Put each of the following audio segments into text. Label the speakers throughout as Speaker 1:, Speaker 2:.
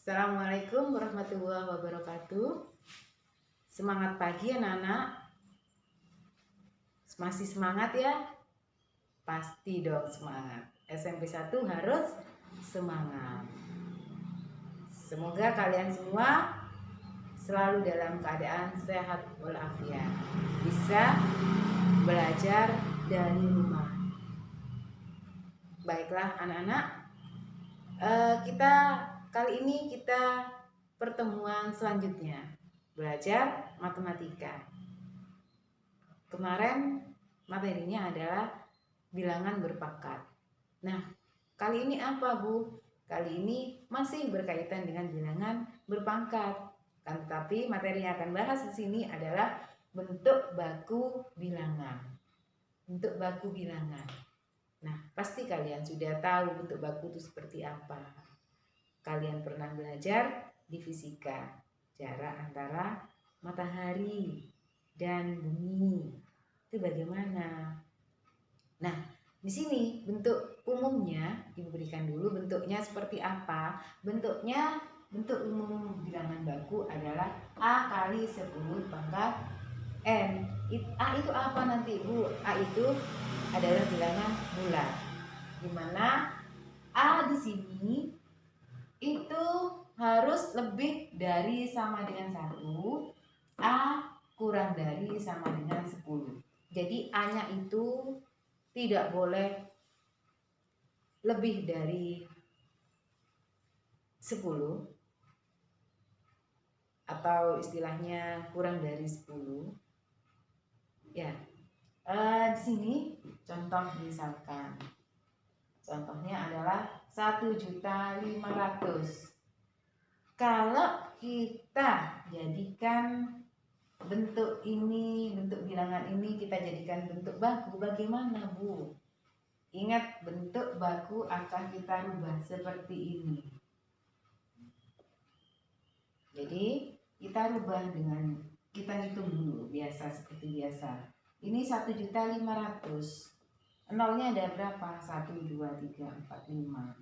Speaker 1: Assalamualaikum warahmatullahi wabarakatuh. Semangat pagi anak-anak. Masih semangat ya? Pasti dong semangat. SMP 1 harus semangat. Semoga kalian semua selalu dalam keadaan sehat walafiat. Bisa belajar dari rumah. Baiklah anak-anak. Kali ini kita pertemuan selanjutnya belajar matematika. Kemarin materinya adalah bilangan berpangkat. Nah, kali ini apa, Bu? Kali ini masih berkaitan dengan bilangan berpangkat. Kan, tetapi materi yang akan bahas di sini adalah bentuk baku bilangan. Bentuk baku bilangan. Nah, pasti kalian sudah tahu bentuk baku itu seperti apa. Kalian pernah belajar di fisika, jarak antara matahari dan bumi itu bagaimana. Nah, di sini bentuk umumnya diberikan dulu bentuknya seperti apa. Bentuk umum bilangan baku adalah A kali 10 pangkat N. A itu apa nanti, Bu? A itu adalah bilangan bulat, di mana A di sini itu harus lebih dari sama dengan 1, A kurang dari sama dengan 10. Jadi A-nya itu tidak boleh lebih dari 10 atau istilahnya kurang dari 10. Ya, di sini contoh misalkan. Contohnya adalah 1.500.000. Kalau kita jadikan bentuk ini, bentuk bilangan ini kita jadikan bentuk baku, bagaimana, Bu? Ingat, bentuk baku akan kita rubah seperti ini. Jadi kita rubah dengan kita hitung dulu biasa seperti biasa. Ini 1.500.000. Nolnya ada berapa? 1, 2, 3, 4, 5.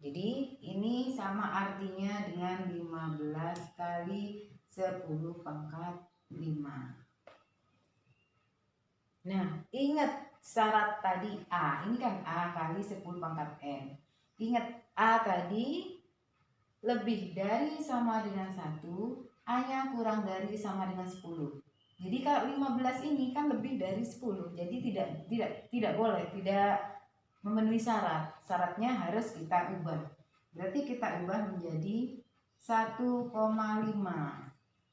Speaker 1: Jadi ini sama artinya dengan 15 kali 10 pangkat 5. Nah, ingat syarat tadi A. Ini kan A kali 10 pangkat N. Ingat A tadi lebih dari sama dengan 1, A-nya kurang dari sama dengan 10. Jadi kalau 15 ini kan lebih dari 10. Jadi tidak boleh, tidak memenuhi syarat. Syaratnya harus kita ubah. Berarti kita ubah menjadi 1,5.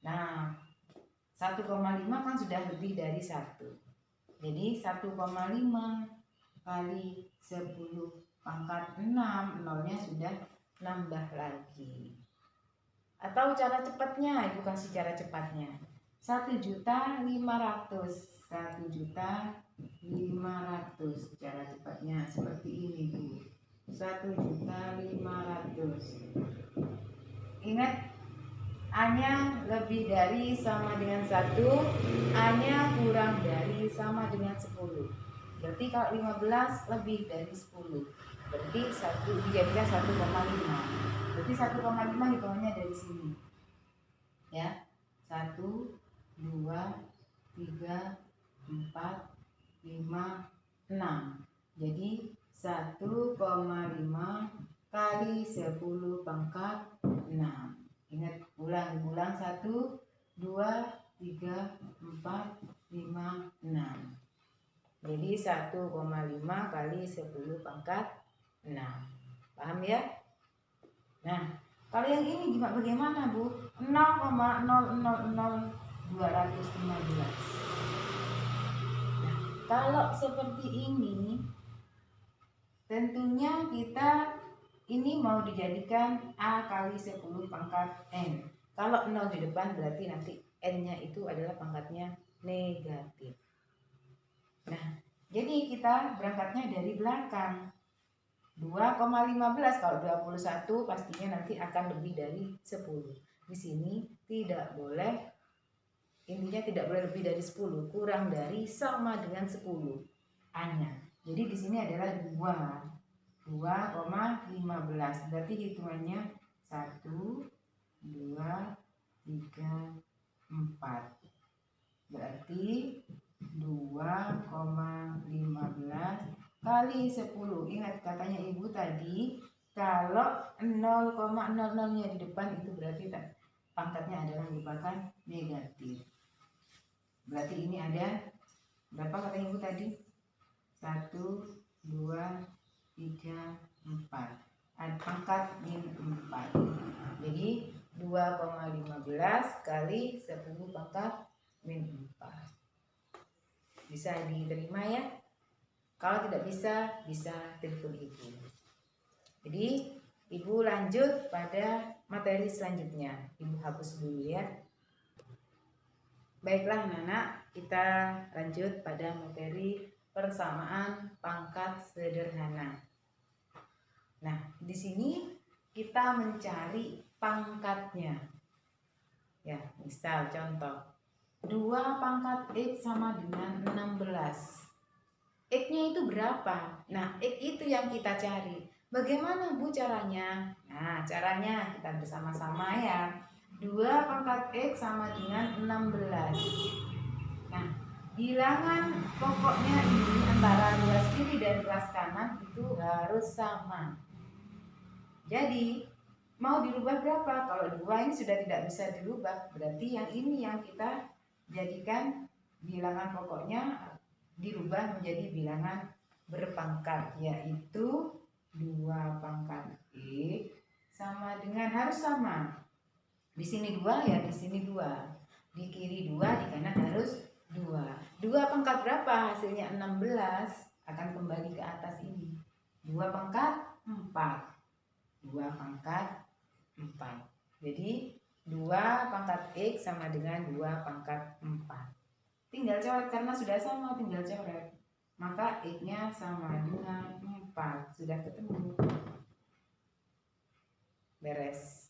Speaker 1: Nah, 1,5 kan sudah lebih dari 1. Jadi 1,5 kali 10 pangkat 6, nolnya sudah nambah lagi. Atau cara cepatnya, Ibu kasih cara cepatnya. 1.500.000. 1.500.000. Cara cepatnya seperti ini, Bu. 1.500.000. Ingat, A-nya lebih dari sama dengan 1, A-nya kurang dari sama dengan 10. Berarti kalau 15 lebih dari 10. Berarti dijadikan 1,5. Berarti 1,5 hitungannya dari sini. Ya. 1, 2, 3, 4, 5, 6. Jadi 1,5 kali 10 pangkat 6. Ingat, ulang 1, 2, 3, 4, 5, 6. Jadi 1,5 kali 10 pangkat 6. Paham ya? Nah, kalau yang ini bagaimana, Bu? 0,000.215. Nah, kalau seperti ini tentunya kita ini mau dijadikan A kali 10 pangkat N. Kalau 0 di depan berarti nanti N-nya itu adalah pangkatnya negatif. Nah, jadi kita berangkatnya dari belakang. 2,15 kalau 21 pastinya nanti akan lebih dari 10. Di sini tidak boleh, intinya tidak boleh lebih dari 10, kurang dari sama dengan 10 A-nya. Jadi di sini adalah 2,15. Berarti hitungannya 1, 2, 3, 4. Berarti 2,15 kali 10. Ingat katanya ibu tadi, kalau 0,00-nya di depan itu berarti pangkatnya adalah merupakan negatif. Berarti ini ada berapa kata ibu tadi? 1, 2, 3, 4. Ada pangkat min 4. Jadi 2,15 kali 10 pangkat min 4. Bisa diterima ya? Kalau tidak bisa telepon ibu. Jadi ibu lanjut pada materi selanjutnya. Ibu hapus dulu ya. Baiklah anak-anak, kita lanjut pada materi persamaan pangkat sederhana. Nah, di sini kita mencari pangkatnya. Ya, misal contoh 2 pangkat X sama dengan 16. X-nya itu berapa? Nah, X itu yang kita cari. Bagaimana Bu caranya? Nah, caranya kita bersama-sama ya. 2 pangkat X sama dengan 16. Nah, bilangan pokoknya ini antara ruas kiri dan ruas kanan itu harus sama. Jadi, mau dirubah berapa? Kalau 2 ini sudah tidak bisa dirubah, berarti yang ini yang kita jadikan bilangan pokoknya dirubah menjadi bilangan berpangkat, yaitu 2 pangkat X sama dengan harus sama. Di sini 2 ya, di sini 2. Di kiri 2, di kanan harus 2. 2 pangkat berapa? Hasilnya 16 akan kembali ke atas ini. 2 pangkat 4. 2 pangkat 4. Jadi 2 pangkat X sama dengan 2 pangkat 4. Tinggal coret karena sudah sama, tinggal coret. Maka X-nya sama dengan 4. Sudah ketemu. Beres.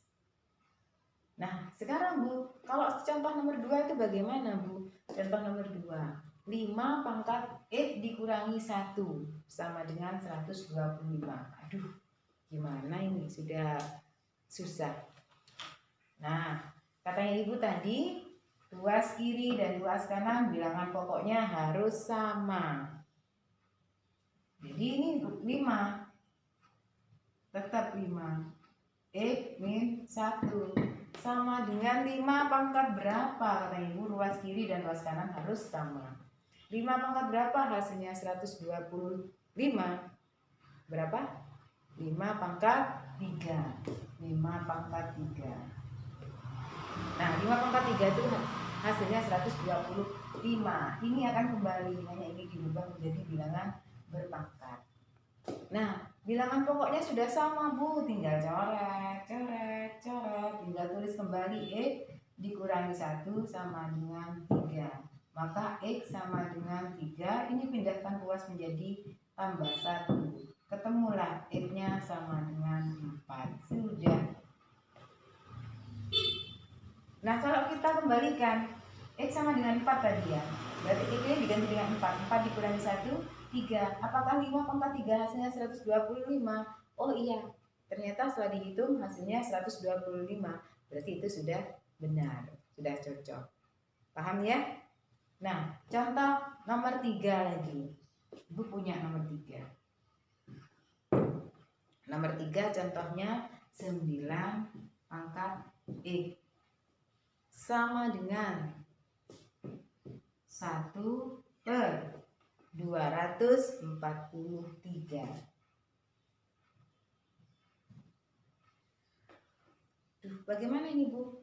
Speaker 1: Nah, sekarang Bu, kalau contoh nomor 2 itu bagaimana Bu? Contoh nomor 2. 5 pangkat X dikurangi 1 sama dengan 125. Aduh, gimana ini? Sudah susah. Nah, katanya ibu tadi, ruas kiri dan ruas kanan bilangan pokoknya harus sama. Jadi ini 5. Tetap 5. X min 1 sama dengan 5 pangkat berapa? Kata ibu, ruas kiri dan ruas kanan harus sama. 5 pangkat berapa? Hasilnya 125. Berapa? 5 pangkat 3. 5 pangkat 3. Nah, 5 pangkat 3 itu hasilnya 125. Ini akan kembali, hanya ini dirubah menjadi bilangan berpangkat. Nah, bilangan pokoknya sudah sama Bu, tinggal coret. Tinggal tulis kembali X dikurangi 1 sama dengan 3. Maka X sama dengan 3, ini pindahkan ruas menjadi tambah 1. Ketemulah X-nya sama dengan 4. Sudah. Nah, kalau kita kembalikan X sama dengan 4 tadi ya, berarti X-nya diganti dengan 4. 4 dikurangi 1, 3. Apakah 5 pangkat 3 hasilnya 125? Oh iya, ternyata setelah dihitung hasilnya 125. Berarti itu sudah benar, sudah cocok. Paham ya? Nah, contoh nomor 3 lagi. Ibu punya nomor 3. Nomor 3 contohnya 9 pangkat X sama dengan 1/243. Bagaimana ini Bu?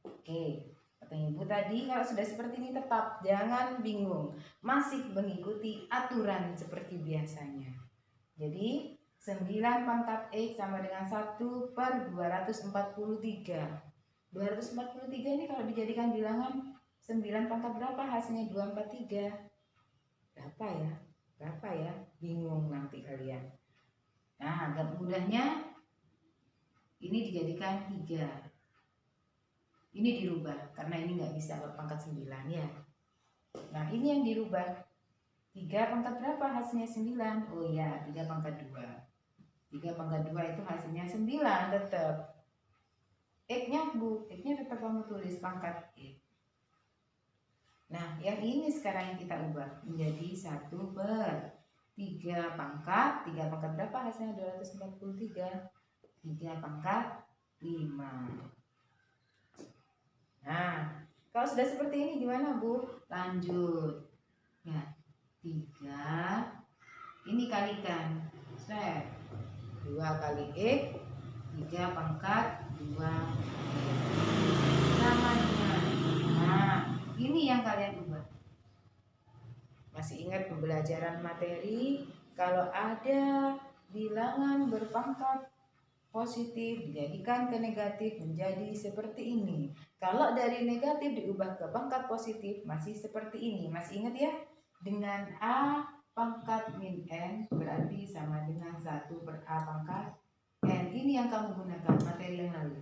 Speaker 1: Oke, kata Ibu tadi kalau sudah seperti ini tetap jangan bingung, masih mengikuti aturan seperti biasanya. Jadi 9 pangkat X sama dengan 1/243. 243 ini kalau dijadikan bilangan 9 pangkat berapa? Hasilnya 243. Berapa ya? Bingung nanti kalian. Nah, agak mudahnya ini dijadikan 3. Ini dirubah karena ini nggak bisa pangkat 9 ya. Nah, ini yang dirubah. 3 pangkat berapa? Hasilnya 9. Oh iya, 3 pangkat 2. 3 pangkat 2 itu hasilnya 9 tetap. X-nya Bu, X-nya tetap kamu tulis pangkat X. Nah, yang ini sekarang yang kita ubah menjadi 1/3 pangkat. 3 pangkat berapa hasilnya? 243. 3 pangkat 5. Nah, kalau sudah seperti ini gimana Bu? Lanjut. Ya, 3. Ini kalikan. Set. 2 kali X. 3 pangkat 2 sama dengan. Nah, ini yang kalian ubah. Masih ingat pembelajaran materi? Kalau ada bilangan berpangkat positif dijadikan ke negatif menjadi seperti ini. Kalau dari negatif diubah ke pangkat positif masih seperti ini. Masih ingat ya? Dengan A pangkat min N berarti sama dengan 1/A pangkat N. Ini yang kamu gunakan materi yang lalu.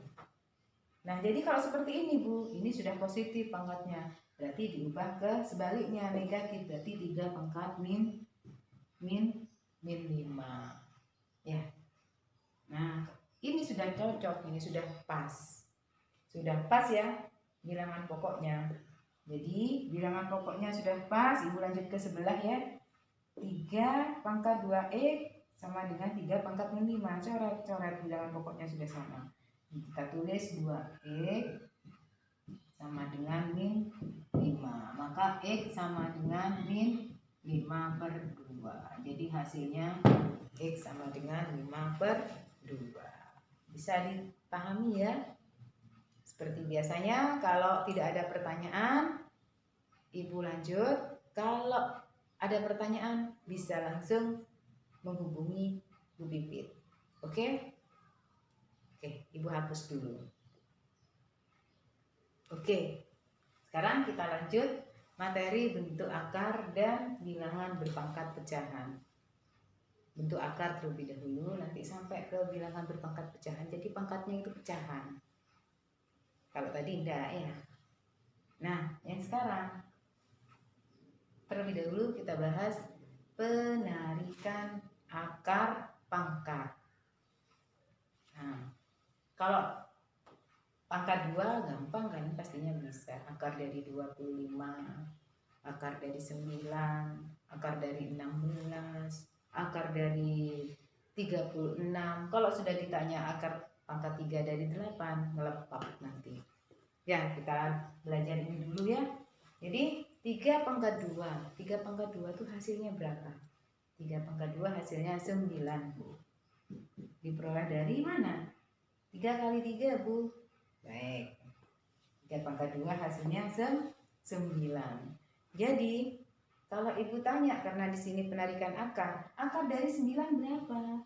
Speaker 1: Nah, jadi kalau seperti ini Bu, ini sudah positif pangkatnya. Berarti diubah ke sebaliknya negatif. Berarti 3 pangkat min 5. Ya. Nah, ini sudah cocok, ini sudah pas. Sudah pas ya bilangan pokoknya. Jadi bilangan pokoknya sudah pas. Ibu lanjut ke sebelah ya. 3 pangkat 2x sama dengan 3 pangkat min 5. Coret bilangan pokoknya sudah sama. Kita tulis 2x sama dengan min 5. Maka x sama dengan min 5/2. Jadi hasilnya x sama dengan 5/2. Bisa dipahami ya? Seperti biasanya, kalau tidak ada pertanyaan, Ibu lanjut. Kalau ada pertanyaan, bisa langsung menghubungi Bu Pipit. Oke? Oke, Ibu hapus dulu. Oke, sekarang kita lanjut materi bentuk akar dan bilangan berpangkat pecahan. Bentuk akar terlebih dahulu, nanti sampai ke bilangan berpangkat pecahan. Jadi pangkatnya itu pecahan. Kalau tadi enggak ya. Nah, yang sekarang terlebih dahulu kita bahas penarikan akar pangkat. Nah, kalau pangkat 2 gampang kan, pastinya bisa. Akar dari 25, akar dari 9, akar dari 16, akar dari 36. Kalau sudah ditanya akar pangkat 3 dari 8, ngelepak nanti. Ya, kita belajar ini dulu ya. Jadi 3 pangkat 2. 3 pangkat 2 itu hasilnya berapa? 3 pangkat 2 hasilnya 9 Bu. Diperoleh dari mana? 3 kali 3 Bu. Baik. 3 pangkat 2 hasilnya 9. Jadi kalau Ibu tanya, karena di sini penarikan akar dari 9 berapa?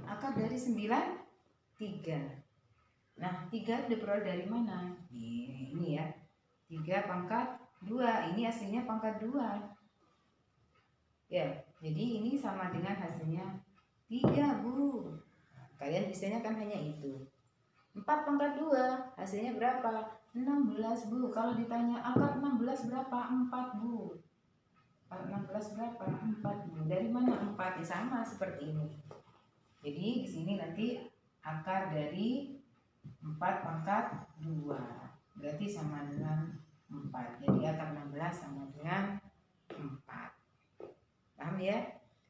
Speaker 1: Akar dari 9 3. Nah, 3 diperoleh dari mana? Ini ya. 3 pangkat 2. Ini aslinya pangkat 2. Ya, jadi ini sama dengan hasilnya 3 Bu. Kalian bisanya kan hanya itu. 4 pangkat 2 hasilnya berapa? 16 Bu. Kalau ditanya akar 16 berapa? 4 Bu. Akar 16 berapa? 4 Bu. Dari mana 4? Ya sama seperti ini. Jadi di sini nanti akar dari 4 pangkat 2. Berarti sama dengan 4. Jadi akar 16 sama dengan 4. Paham ya?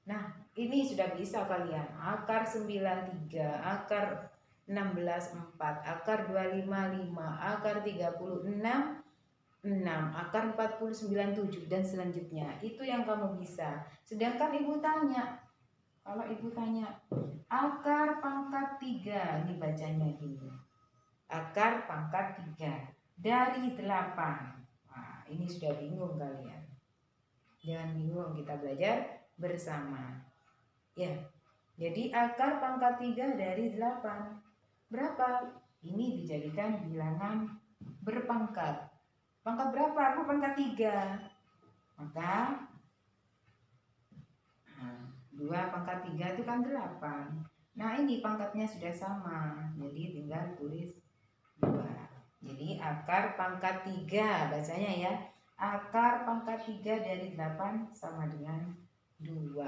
Speaker 1: Nah, ini sudah bisa kalian. Akar 93, akar 16 4, akar 25 5, akar 36 6, akar 49 7 dan selanjutnya. Itu yang kamu bisa. Sedangkan Ibu tanya, kalau Ibu tanya akar pangkat 3, ini bacanya gini. Akar pangkat 3 dari 8. Wah, ini sudah bingung kalian. Jangan bingung, kita belajar bersama. Ya. Jadi akar pangkat 3 dari 8. Berapa? Ini dijadikan bilangan berpangkat. Pangkat berapa? Aku pangkat 3. Maka 2 pangkat 3 itu kan 8. Nah, ini pangkatnya sudah sama. Jadi tinggal tulis 2. Jadi akar pangkat 3 bacanya ya. Akar pangkat 3 dari 8 sama dengan 2.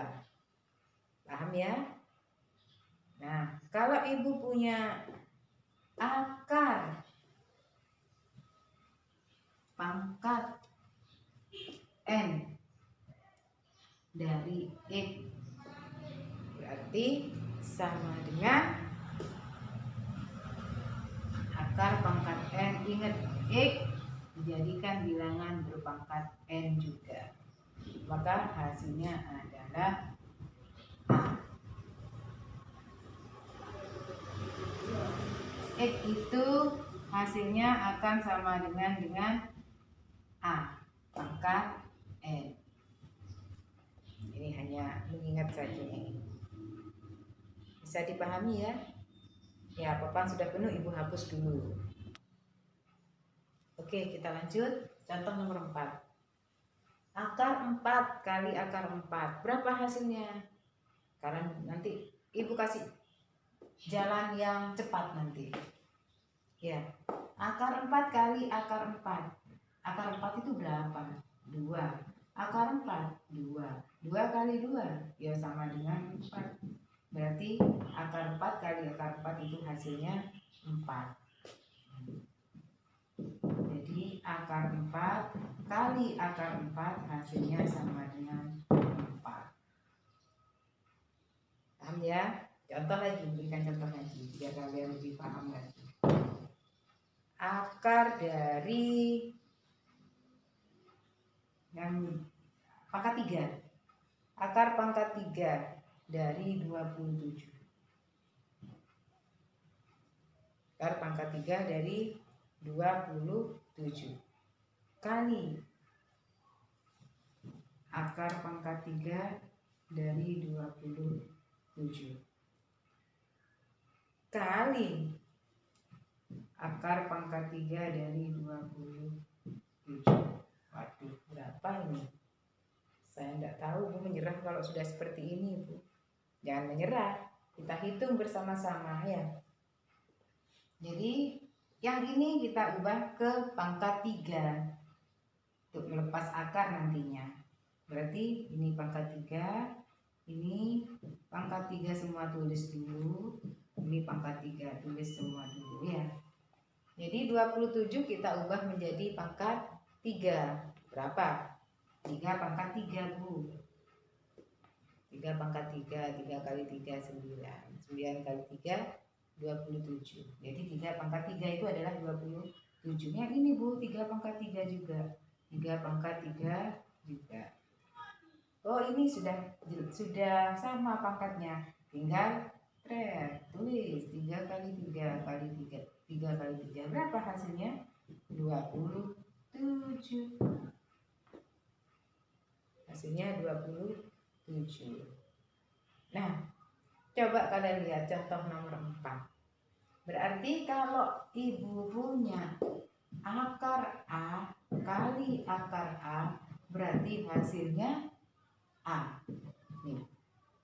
Speaker 1: Paham ya? Nah, kalau Ibu punya akar pangkat N dari X. Berarti sama dengan akar pangkat N. Ingat, X dijadikan bilangan berpangkat N juga. Maka hasilnya adalah A. X itu hasilnya akan sama dengan A pangkat N. Ini hanya mengingat saja ini. Bisa dipahami ya? Ya, papan sudah penuh, Ibu hapus dulu. Oke, kita lanjut. Contoh nomor 4. Akar 4 kali akar 4. Berapa hasilnya? Karena nanti Ibu kasih jalan yang cepat nanti. Ya, akar 4 kali akar 4. Akar 4 itu berapa? 2. Akar 4, 2. 2 kali 2, ya sama dengan 4. Berarti akar 4 kali akar 4 itu hasilnya 4. Jadi akar 4 kali akar 4 hasilnya sama dengan 4. Paham ya? Contoh lagi, berikan contoh lagi biar kalian lebih paham lagi. Akar dari yang pangkat 3. Akar pangkat 3 dari 27. Akar pangkat 3 dari 27 kali akar pangkat 3 dari 27 kali akar pangkat 3 dari 27. Waduh, berapa ini? Saya tidak tahu, Bu menyerah kalau sudah seperti ini, Bu. Jangan menyerah, kita hitung bersama-sama ya. Jadi yang ini kita ubah ke pangkat 3 untuk melepas akar nantinya. Berarti ini pangkat 3, ini pangkat 3 semua tulis dulu. Ini pangkat 3 tulis semua dulu ya. Jadi 27 kita ubah menjadi pangkat 3. Berapa? 3 pangkat 3, Bu. 3 pangkat 3, 3 kali 3 9. 9 kali 3 27. Jadi 3 pangkat 3 itu adalah 27. Yang ini, Bu, 3 pangkat 3 juga. 3 pangkat 3 juga. Oh, ini sudah sama pangkatnya. Tinggal tulis 3 kali 3 kali 3. 3 kali 3 berapa hasilnya? 27. Hasilnya 27. Nah, coba kalian lihat contoh nomor 4. Berarti kalau Ibu punya akar A kali akar A, berarti hasilnya A. Nih,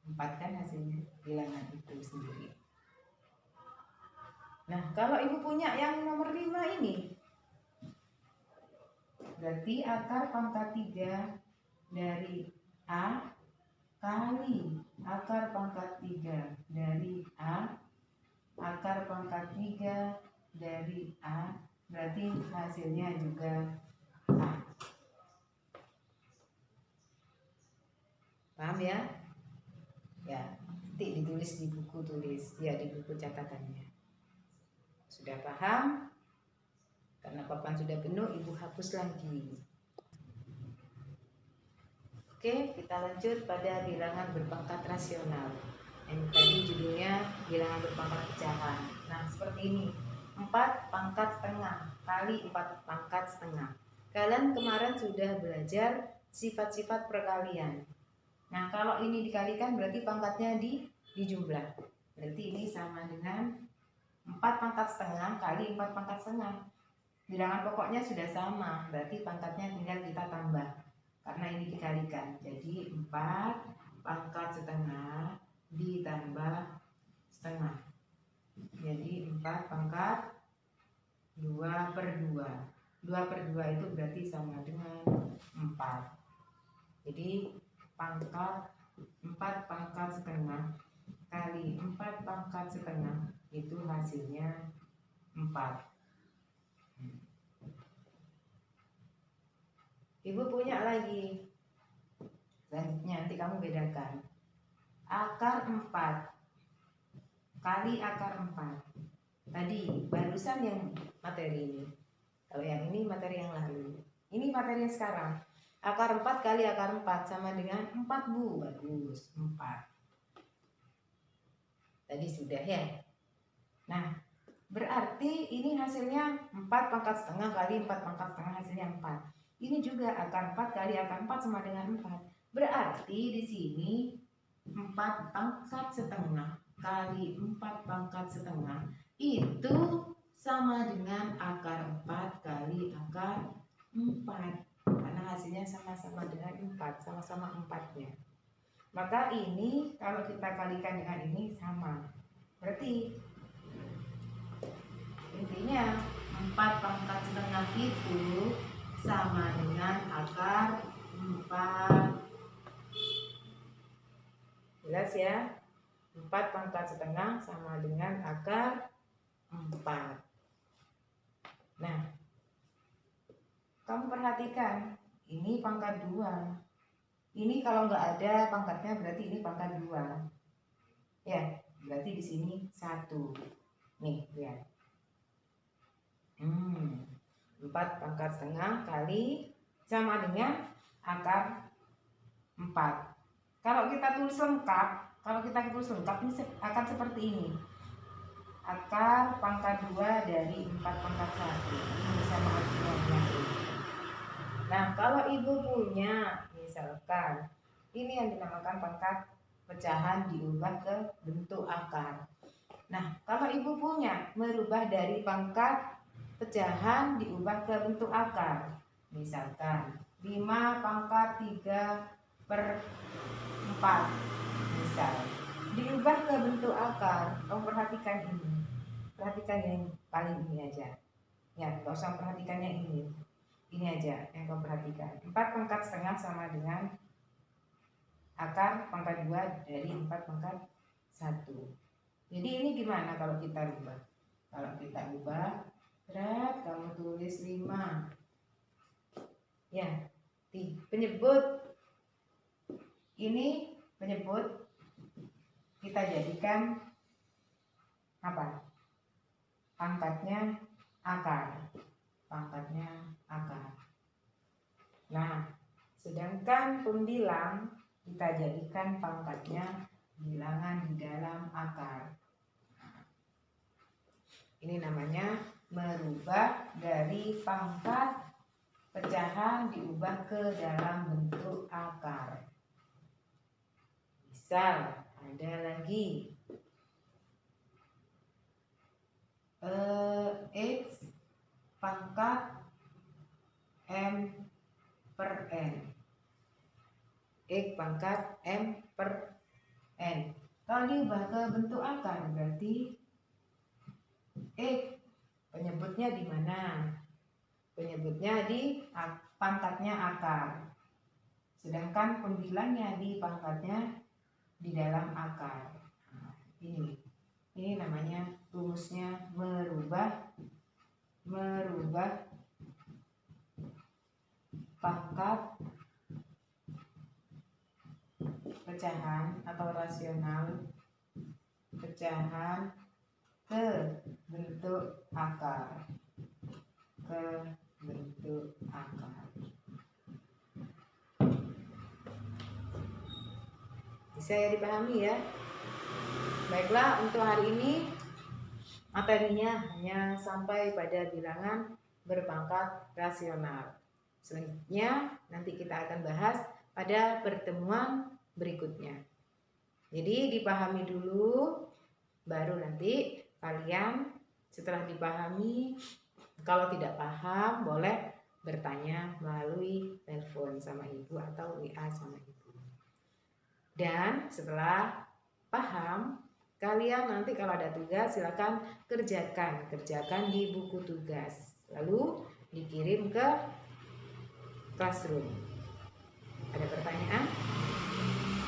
Speaker 1: 4 kan hasilnya bilangan itu sendiri. Nah, kalau Ibu punya yang nomor 5 ini, berarti akar pangkat 3 dari A kali akar pangkat 3 dari A, akar pangkat 3 dari A, berarti hasilnya juga A. Paham ya? Ya, nanti ditulis di buku tulis, ya di buku catatannya. Sudah paham? Karena papan sudah penuh, Ibu hapus lagi. Oke, kita lanjut pada bilangan berpangkat rasional. Yang tadi judulnya bilangan berpangkat pecahan. Nah, seperti ini. 4 pangkat setengah kali 4 pangkat setengah. Kalian kemarin sudah belajar sifat-sifat perkalian. Nah, kalau ini dikalikan berarti pangkatnya dijumlah. Berarti ini sama dengan 4 pangkat setengah kali 4 pangkat setengah. Bilangan pokoknya sudah sama, berarti pangkatnya tinggal kita tambah. Karena ini dikalikan, jadi 4 pangkat setengah ditambah setengah. Jadi 4 pangkat 2/2. 2/2 itu berarti sama dengan 4. Jadi 4 pangkat setengah kali 4 pangkat setengah itu hasilnya 4. Ibu punya lagi. Selanjutnya nanti kamu bedakan. Akar 4 kali akar 4. Tadi barusan yang materi ini. Kalau yang ini materi yang lalu. Ini materi yang sekarang. Akar 4 kali akar 4 sama dengan 4, Bu. Bagus, 4. Tadi sudah ya. Nah, berarti ini hasilnya 4 pangkat setengah kali 4 pangkat setengah hasilnya 4. Ini juga akar 4 kali akar 4 sama dengan 4. Berarti di sini 4 pangkat setengah kali 4 pangkat setengah itu sama dengan akar 4 kali akar 4. Karena hasilnya sama-sama dengan 4, sama-sama 4-nya. Maka ini kalau kita kalikan dengan ini sama. Berarti intinya 4 pangkat setengah itu sama dengan akar 4. Jelas ya? 4 pangkat setengah sama dengan akar 4. Nah, kamu perhatikan, ini pangkat 2. Ini kalau nggak ada pangkatnya berarti ini pangkat 2. Ya, berarti di sini 1. Nih, lihat. 4 pangkat setengah kali sama dengan akar 4. Kalau kita tulis lengkap, ini akan seperti ini. Akar pangkat 2 dari 4 pangkat 1. Ini sama artinya. Nah, kalau ibu punya, misalkan, ini yang dinamakan pangkat pecahan diubah ke bentuk akar. Nah, kalau ibu punya merubah dari pangkat pecahan diubah ke bentuk akar. Misalkan 5 pangkat 3/4. Misal, diubah ke bentuk akar. Kamu perhatikan ini. Perhatikan yang paling ini aja. Ya, nggak usah perhatikan yang ini. Ini aja yang kamu perhatikan. 4 pangkat setengah sama dengan akar pangkat 2 dari 4 pangkat 1. Jadi ini gimana kalau kita ubah? Kalau kita ubah, berat kamu tulis 5. Ya, penyebut. Ini penyebut kita jadikan apa? Pangkatnya akar. Pangkatnya akar. Nah, sedangkan pembilang kita jadikan pangkatnya bilangan di dalam akar. Ini namanya merubah dari pangkat pecahan diubah ke dalam bentuk akar. Misal, ada lagi X pangkat M/N. X pangkat M/N. Kalau diubah ke bentuk akar berarti X penyebutnya di mana? Penyebutnya di pangkatnya akar. Sedangkan pembilangnya di pangkatnya di dalam akar. Nah, ini namanya rumusnya merubah pangkat pecahan atau rasional pecahan ke bentuk akar. Bisa ya dipahami ya? Baiklah, untuk hari ini materinya hanya sampai pada bilangan berpangkat rasional. Selanjutnya nanti kita akan bahas pada pertemuan berikutnya. Jadi dipahami dulu, baru nanti kalian setelah dipahami, kalau tidak paham boleh bertanya melalui telepon sama ibu atau WA sama ibu. Dan setelah paham, kalian nanti kalau ada tugas silakan kerjakan di buku tugas, lalu dikirim ke classroom. Ada pertanyaan?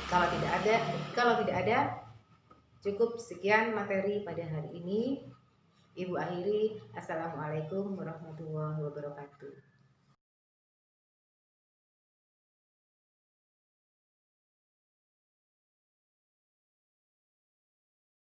Speaker 1: Kalau tidak ada, cukup sekian materi pada hari ini. Ibu akhiri, Assalamualaikum warahmatullahi wabarakatuh.